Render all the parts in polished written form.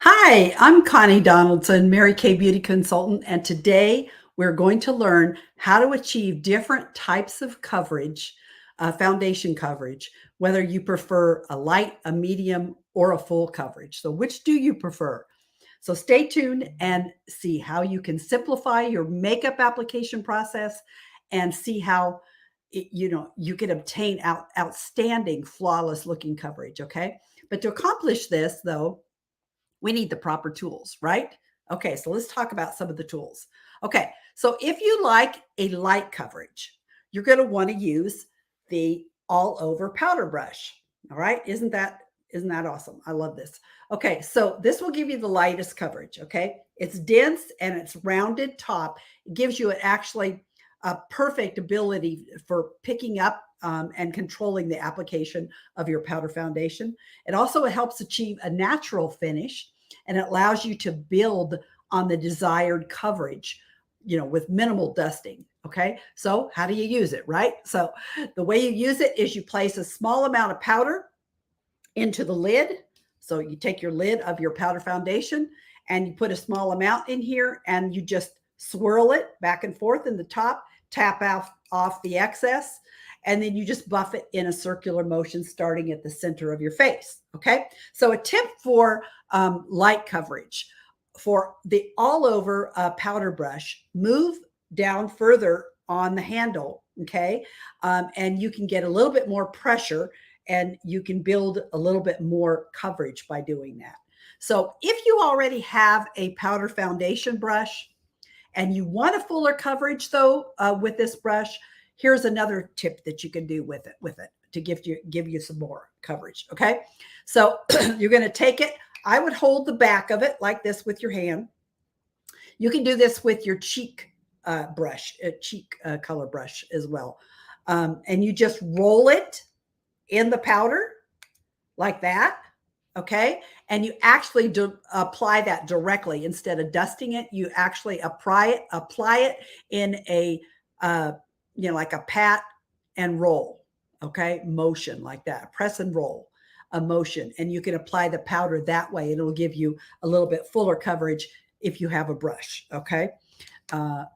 Hi, I'm Connie Donaldson, Mary Kay Beauty Consultant, and today we're going to learn how to achieve different types of coverage, foundation coverage, whether you prefer a light, a medium, or a full coverage. So which do you prefer? So stay tuned and see how you can simplify your makeup application process and see how you can obtain outstanding, flawless looking coverage, okay? But to accomplish this, though, we need the proper tools, right? Okay, so let's talk about some of the tools. Okay, so if you like a light coverage, you're going to want to use the all over powder brush. All right, isn't that awesome? I love this. Okay, so this will give you the lightest coverage. Okay, it's dense and it's rounded top. It gives you actually a perfect ability for picking up and controlling the application of your powder foundation. It also helps achieve a natural finish, and it allows you to build on the desired coverage, with minimal dusting. Okay. So how do you use it? Right. So the way you use it is you place a small amount of powder into the lid. So you take your lid of your powder foundation and you put a small amount in here and you just swirl it back and forth in the top, tap off the excess, and then you just buff it in a circular motion starting at the center of your face. Okay. So a tip for light coverage for the all over powder brush, move down further on the handle. Okay. And you can get a little bit more pressure and you can build a little bit more coverage by doing that. So if you already have a powder foundation brush and you want a fuller coverage though, with this brush, here's another tip that you can do with it to give you some more coverage. Okay. So you're going to take it. I would hold the back of it like this with your hand. You can do this with your cheek brush, cheek color brush as well. And you just roll it in the powder like that. Okay. And you actually apply that directly instead of dusting it. You actually apply it in a, like a pat and roll. Okay. Motion like that, press and roll a motion. And you can apply the powder that way. And it'll give you a little bit fuller coverage if you have a brush. Okay.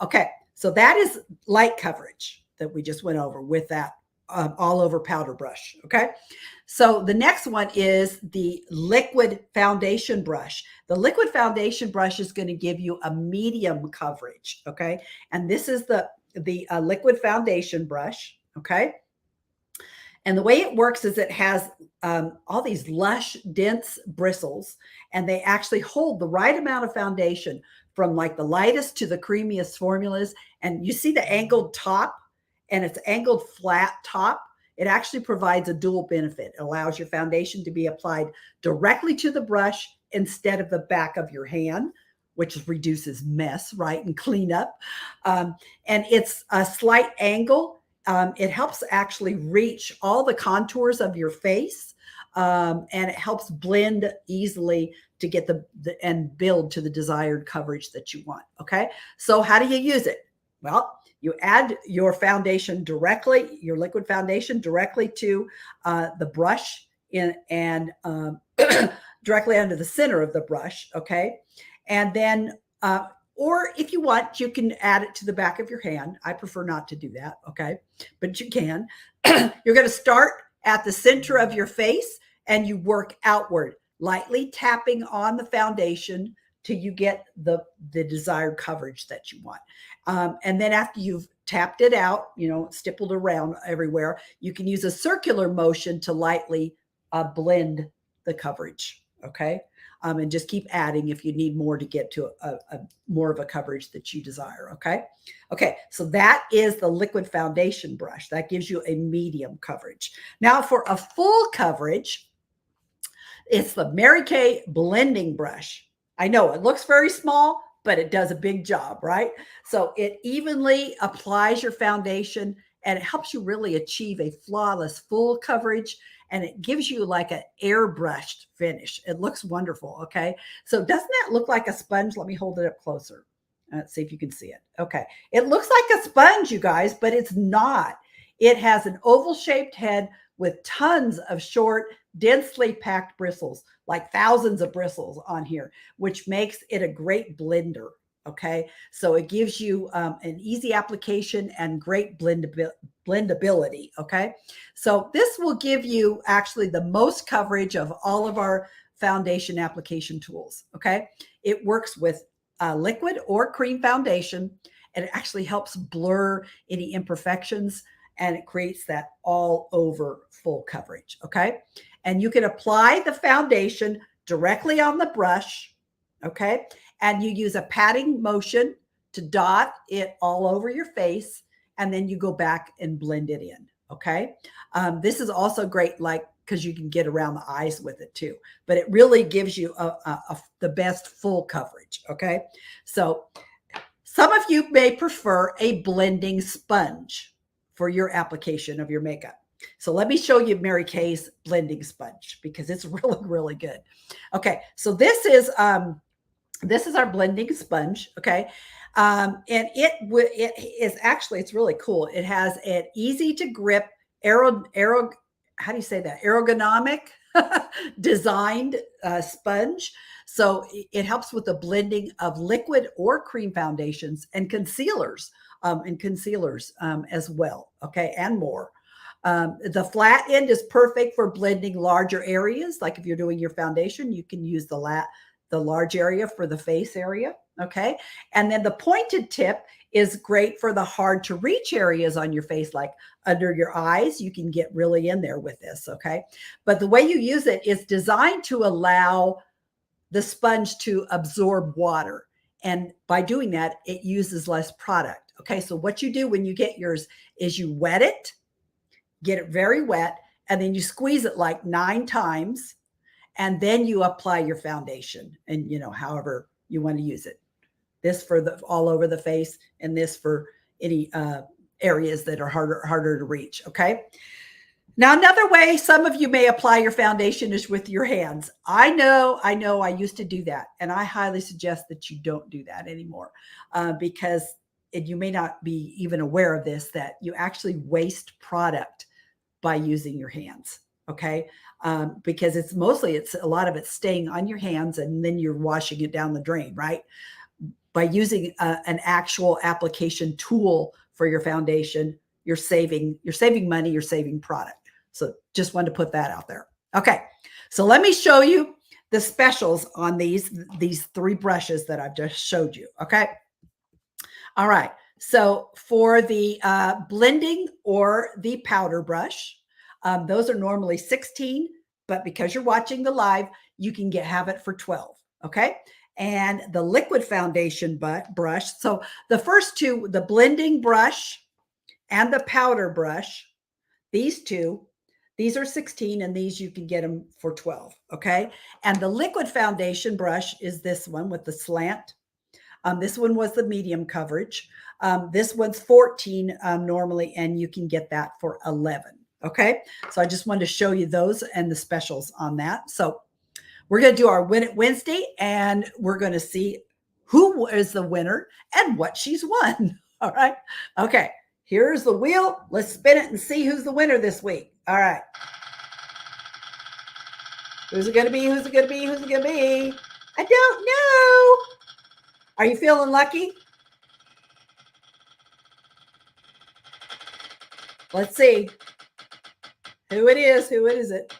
Okay. So that is light coverage that we just went over with that all over powder brush. Okay. So the next one is the liquid foundation brush. The liquid foundation brush is going to give you a medium coverage. Okay. And this is the liquid foundation brush. Okay. And the way it works is it has all these lush, dense bristles, and they actually hold the right amount of foundation from like the lightest to the creamiest formulas. And you see the angled top, and it's angled flat top. It actually provides a dual benefit. It allows your foundation to be applied directly to the brush instead of the back of your hand, which reduces mess, right, and cleanup. And it's a slight angle. It helps actually reach all the contours of your face, and it helps blend easily to get and build to the desired coverage that you want. Okay, so how do you use it? Well, you add your foundation directly, your liquid foundation directly to the brush and directly under the center of the brush. Okay, and then or if you want, you can add it to the back of your hand. I prefer not to do that. Okay. But you can. You're going to start at the center of your face and you work outward, lightly tapping on the foundation till you get the desired coverage that you want. And then after you've tapped it out, stippled around everywhere, you can use a circular motion to lightly blend the coverage. Okay. And just keep adding if you need more to get to a more of a coverage that you desire. Okay. Okay. So that is the liquid foundation brush. That gives you a medium coverage. Now for a full coverage, it's the Mary Kay blending brush. I know it looks very small, but it does a big job, right? So it evenly applies your foundation and it helps you really achieve a flawless full coverage. And it gives you like an airbrushed finish. It looks wonderful. Okay. So doesn't that look like a sponge? Let me hold it up closer. Let's see if you can see it. Okay. It looks like a sponge, you guys, but it's not. It has an oval shaped head with tons of short, densely packed bristles, like thousands of bristles on here, which makes it a great blender. Okay, so it gives you an easy application and great blendability. Okay, so this will give you actually the most coverage of all of our foundation application tools. Okay, it works with liquid or cream foundation, and it actually helps blur any imperfections, and it creates that all over full coverage. Okay, and you can apply the foundation directly on the brush. Okay, and you use a patting motion to dot it all over your face, and then you go back and blend it in. Okay, this is also great, like, because you can get around the eyes with it too, but it really gives you the best full coverage. Okay, so some of you may prefer a blending sponge for your application of your makeup. So let me show you Mary Kay's blending sponge, because it's really, really good. Okay, so this is our blending sponge. Okay, and it is actually, it's really cool. It has an easy to grip how do you say that, ergonomic designed sponge. So it helps with the blending of liquid or cream foundations and concealers as well. Okay, and more. The flat end is perfect for blending larger areas. Like if you're doing your foundation, you can use the large area for the face area. Okay, and then the pointed tip is great for the hard to reach areas on your face, like under your eyes. You can get really in there with this. Okay, but the way you use it is designed to allow the sponge to absorb water, and by doing that, it uses less product. Okay, so what you do when you get yours is you wet it, get it very wet, and then you squeeze it like 9 times, and then you apply your foundation, and however you want to use it. This for the all over the face, and this for any areas that are harder to reach. Okay, now another way some of you may apply your foundation is with your hands. I know I used to do that, and I highly suggest that you don't do that anymore, because you may not be even aware of this, that you actually waste product by using your hands. Okay, because it's a lot of it's staying on your hands, and then you're washing it down the drain, right? By using an actual application tool for your foundation, you're saving money, you're saving product. So just wanted to put that out there. Okay, so let me show you the specials on these 3 brushes that I've just showed you. Okay, all right. So for the blending or the powder brush, those are normally 16, but because you're watching the live, you can have it for 12. Okay, and the liquid foundation brush. So the first 2, the blending brush and the powder brush, these 2, these are 16, and these you can get them for 12. Okay, and the liquid foundation brush is this one with the slant. This one was the medium coverage. This one's 14 normally, and you can get that for 11. Okay, so I just wanted to show you those and the specials on that. So we're going to do our Win It Wednesday, and we're going to see who is the winner and what she's won. All right. Okay, here's the wheel. Let's spin it and see who's the winner this week. All right. Who's it going to be? Who's it going to be? Who's it going to be? I don't know. Are you feeling lucky? Let's see who it is. Who is it?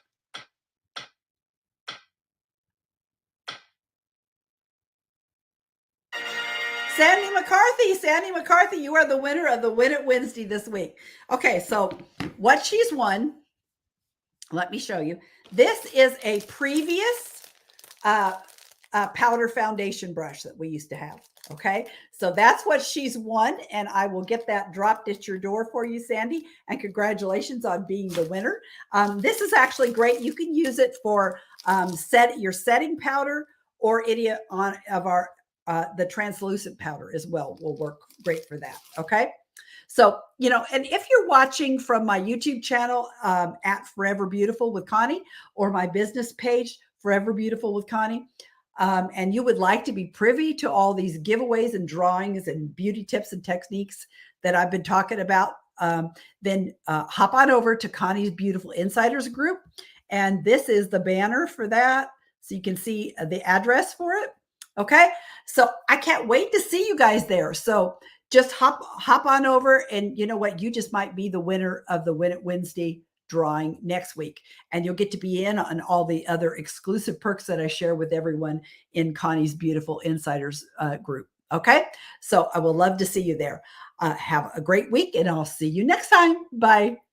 Sandy McCarthy. Sandy McCarthy, you are the winner of the Win It Wednesday this week. Okay, so what she's won, let me show you. This is a previous powder foundation brush that we used to have. Okay, so that's what she's won, and I will get that dropped at your door for you, Sandy, and congratulations on being the winner. This is actually great. You can use it for your setting powder, or any of our the translucent powder as well will work great for that. Okay, so and if you're watching from my YouTube channel at Forever Beautiful with Connie, or my business page Forever Beautiful with Connie, and you would like to be privy to all these giveaways and drawings and beauty tips and techniques that I've been talking about then hop on over to Connie's Beautiful Insiders group. And this is the banner for that. So you can see the address for it. Okay. So I can't wait to see you guys there. So just hop on over, and you know what? You just might be the winner of the Win It Wednesday drawing next week. And you'll get to be in on all the other exclusive perks that I share with everyone in Connie's Beautiful Insiders group. Okay. So I will love to see you there. Have a great week, and I'll see you next time. Bye.